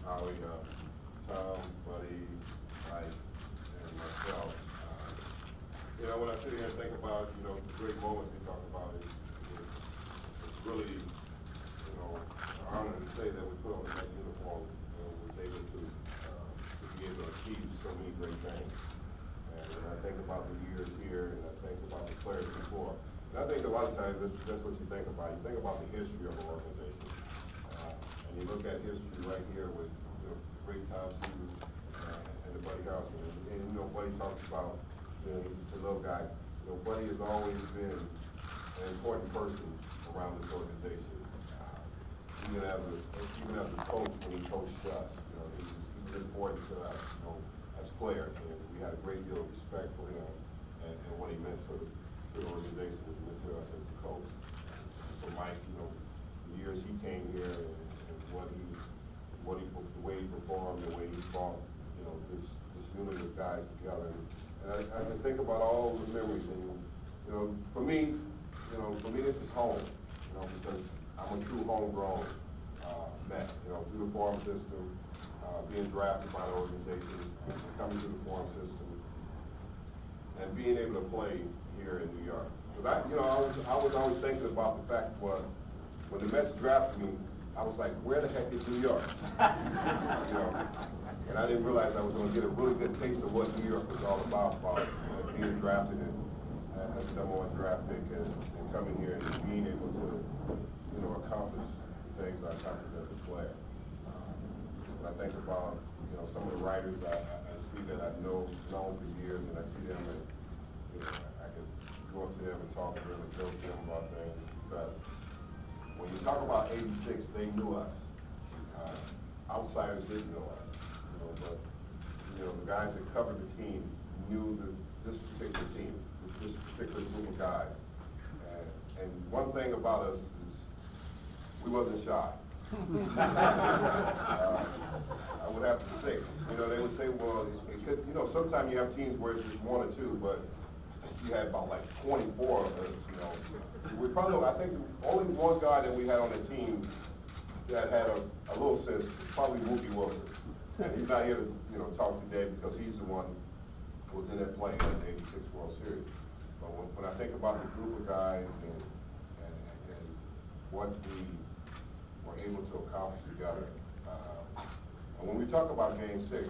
Howie, Tom, Buddy, Mike, and myself. When I sit here and think about, the great moments they talk about, it's really, an honor to say that we put on that uniform and was able to be able to achieve so many great things. And when I think about the years here, and I think about the players before, and I think a lot of times that's what you think about. You think about the history of an organization. And you look at history right here with great Tom Seaver and the Buddy House. And Buddy talks about, he's just a little guy. Buddy has always been an important person around this organization. Even as a coach, when he coached us, he was important to us, as players. And we had a great deal of respect for him and what he meant to the organization, what he meant to us as a coach. For Mike, the years he came here and the way he performed, the way he brought, this unit of guys together. And I can think about all the memories. And, for me, this is home, because I'm a true homegrown Met, through the farm system, being drafted by the organization, coming through the farm system, and being able to play here in New York. Because I was always thinking about the fact when the Mets drafted me, I was like, where the heck is New York? And I didn't realize I was going to get a really good taste of what New York was all about being drafted as the #1 draft pick and coming here and being able to, accomplish the things I accomplished as a player. When I think about, some of the writers I see that I've known for years, and I see them and, I could go up to them and talk to them and joke to them about things, because when you talk about '86, they knew us. Outsiders didn't know us, but the guys that covered the team knew this particular team, this particular group of guys. And one thing about us is we wasn't shy. I would have to say, they would say, well, it could, sometimes you have teams where it's just 1 or 2, but I think you had about like 24 of us, We probably, I think the only one guy that we had on the team that had a little sense was probably Mookie Wilson. And he's not here to, talk today because he's the one who was in that play in the '86 World Series. But when I think about the group of guys and what we were able to accomplish together, and when we talk about Game 6,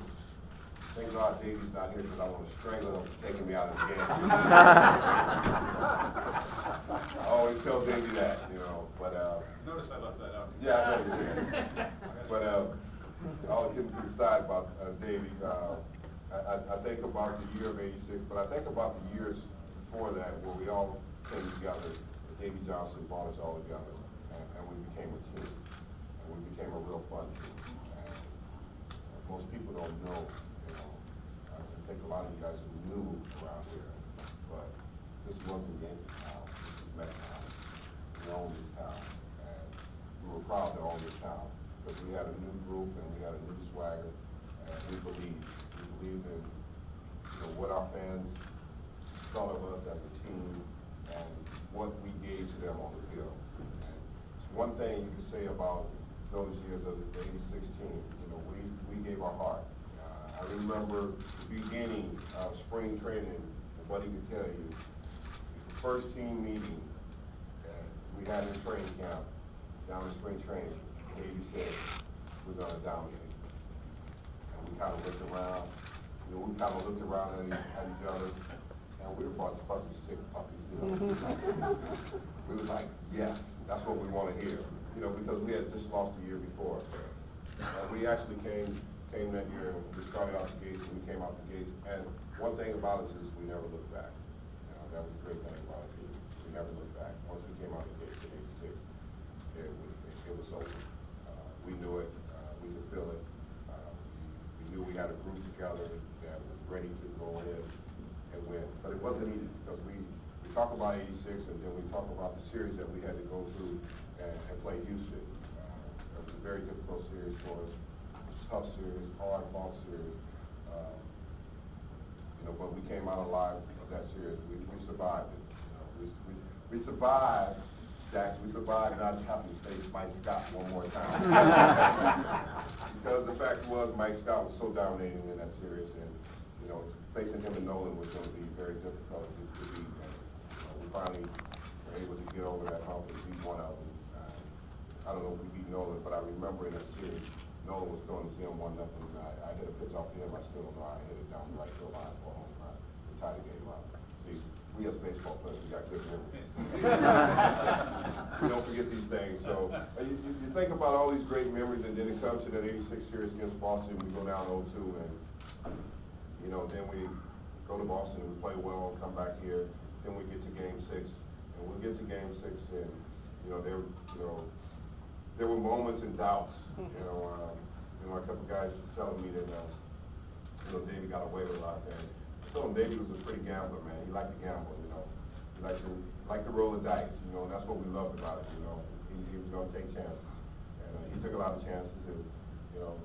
thank God Davey's not here because I want to strangle him for taking me out of the game. I always tell Davey that, but notice I left that out. yeah, I know you did. But I'll get to the side about Davey. I think about the year of '86, but I think about the years before that where we all came together. Davey Johnson brought us all together, and we became a team, and we became a real fun team. And most people don't know, I think a lot of you guys are new around here, but this wasn't Yankee town, this was Met town. We owned this town, and we were proud to own this town, because we had a new group and we had a new swagger, and we believed in what our fans thought of us as a team and what we gave to them on the field. And one thing you can say about those years of the '86 team, we gave our heart. I remember the beginning of spring training, and Buddy could tell you, the first team meeting we had in training camp, down in spring training, Davey said, we're going to dominate. And we kind of looked around, at each other, and we were a bunch of sick puppies, We was like, yes, that's what we want to hear, because we had just lost the year before. We actually came that year, and we started out the gates, and we came out the gates, and one thing about us is we never looked back. That was a great thing about our team. We never looked back. Once we came out the gates in '86, it was over. We knew it. We could feel it. We knew we had a group together that was ready to go in and win. But it wasn't easy, because we talk about '86, and then we talk about the series that we had to go through and play Houston. It was a very difficult series for us. Tough series, hard-fought series. But we came out alive of that series. We survived it. We survived, Jack. We survived not having to face Mike Scott one more time. because the fact was Mike Scott was so dominating in that series, and facing him and Nolan was going to be very difficult to beat. And we finally were able to get over that hump and beat one of them. I don't know if we beat Nolan, but I remember in that series, Nolan was throwing his M1 nothing. I hit a pitch off to him. I still don't know. I hit it down the right field line for a home run. We tied the game up. See, we as baseball players, we got good memories. We don't forget these things. So you think about all these great memories, and then it comes to that '86 series against Boston. We go down 0-2, and then we go to Boston and we play well and come back here. Then we get to Game 6, and we'll get to Game 6, and there were moments and doubts. A couple guys were telling me that Davey got away with a lot of things. I told him Davey was a pretty gambler, man. He liked to gamble, He liked to roll the dice, and that's what we loved about it. He was going to take chances, and he took a lot of chances. And,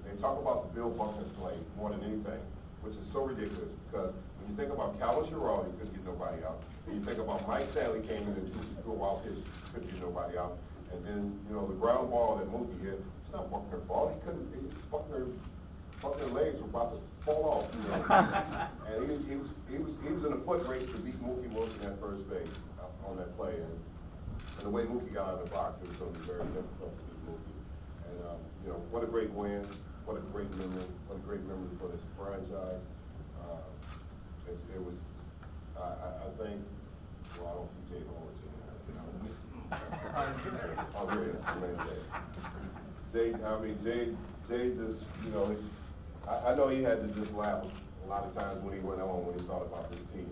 they talk about the Bill Buckner play more than anything, which is so ridiculous because when you think about Calvin Sherrod, he couldn't get nobody out. When you think about Mike Stanley came in and threw a wild pitch, couldn't get nobody out. And then, the ground ball that Mookie hit, it's not Buckner's fault. Buckner's legs were about to fall off. And he was in a foot race to beat Mookie Wilson at first base on that play. And the way Mookie got out of the box, it was going to be very difficult to beat Mookie. And, what a great win. What a great memory. What a great memory for this franchise. I think, well, I don't see Jay Horwitz in there. Oh, there he is. Jay just, I know he had to just laugh a lot of times when he went on when he thought about this team,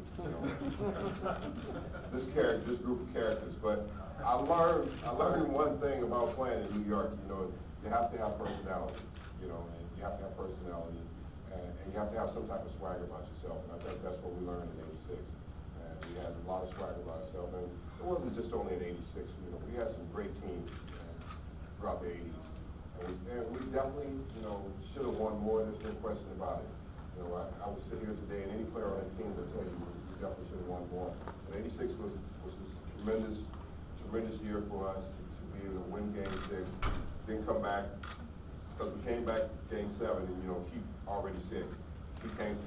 this group of characters. But I learned one thing about playing in New York. You have to have personality, and you have to have personality, and you have to have some type of swagger about yourself. And I think that's what we learned in '86. And we had a lot of swagger about ourselves. And it wasn't just only in '86. We had some great teams throughout the '80s. And we definitely, should have won more. There's no question about it. I would sit here today, and any player on that team would tell you we definitely should have won more. But '86 was a tremendous year for us to be able to win Game 6, then come back, because we came back Game 7, and Keith already said,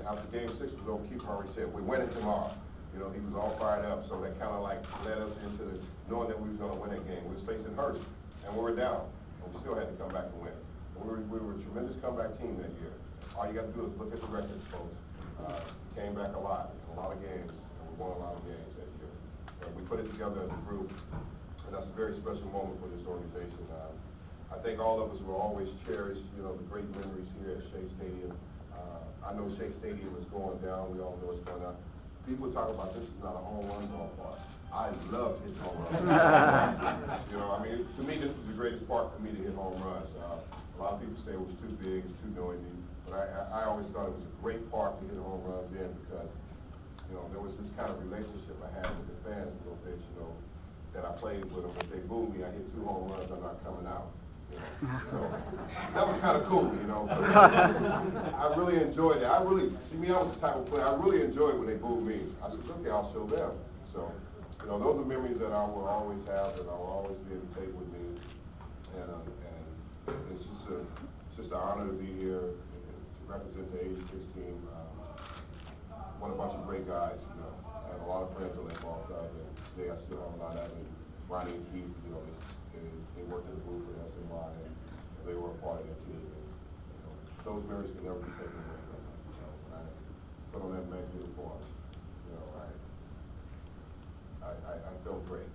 after Game 6 was over, Keith already said, we're winning tomorrow. He was all fired up, so that kind of like led us into knowing that we was going to win that game. We was facing Hurst, and we were down. We still had to come back and win. We were a tremendous comeback team that year. All you got to do is look at the records, folks. We came back a lot of games, and we won a lot of games that year. And we put it together as a group, and that's a very special moment for this organization. I think all of us will always cherish, the great memories here at Shea Stadium. I know Shea Stadium is going down. We all know it's going down. People talk about this is not a home run ballpark. I love hitting home runs. To me, this was the greatest park for me to hit home runs. A lot of people say it was too big, it's too noisy, but I always thought it was a great park to hit home runs in because, there was this kind of relationship I had with the fans a little bit, that I played with them. If they boo me, I hit 2 home runs, I'm not coming out. So that was kind of cool, I really enjoyed it. I was the type of player, I really enjoyed when they booed me. I said, okay, I'll show them. So, those are memories that I will always have, that I will always be able to take with me. And it's just an honor to be here to represent the '86 team. What a bunch of great guys, I had a lot of friends on that ball club, and today I still have a lot of them. Ronnie and Keith, they worked in the group with SNY, and they were a part of that team. And, those memories can never be taken away from us. When I put on that match uniform, I felt great.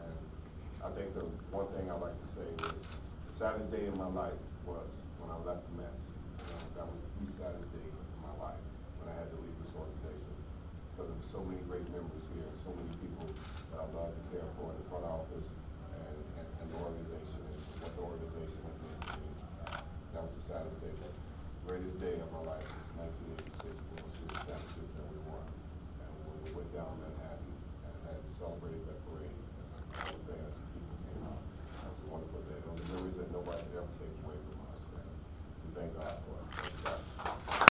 And I think the one thing I like to say is the saddest day in my life was when I left the Mets. That was the saddest day of my life when I had to leave this organization. Because there were so many great members here, so many people that I love and care for in the front office and the organization and what the organization has meant to me. That was the saddest day. But the greatest day of my life was 1986 World Series championship that we won. And when we went down Manhattan and had celebrated that parade, and all the fans and people came out. That was a wonderful day. Those are memories that nobody could ever take away from us. And we thank God for it.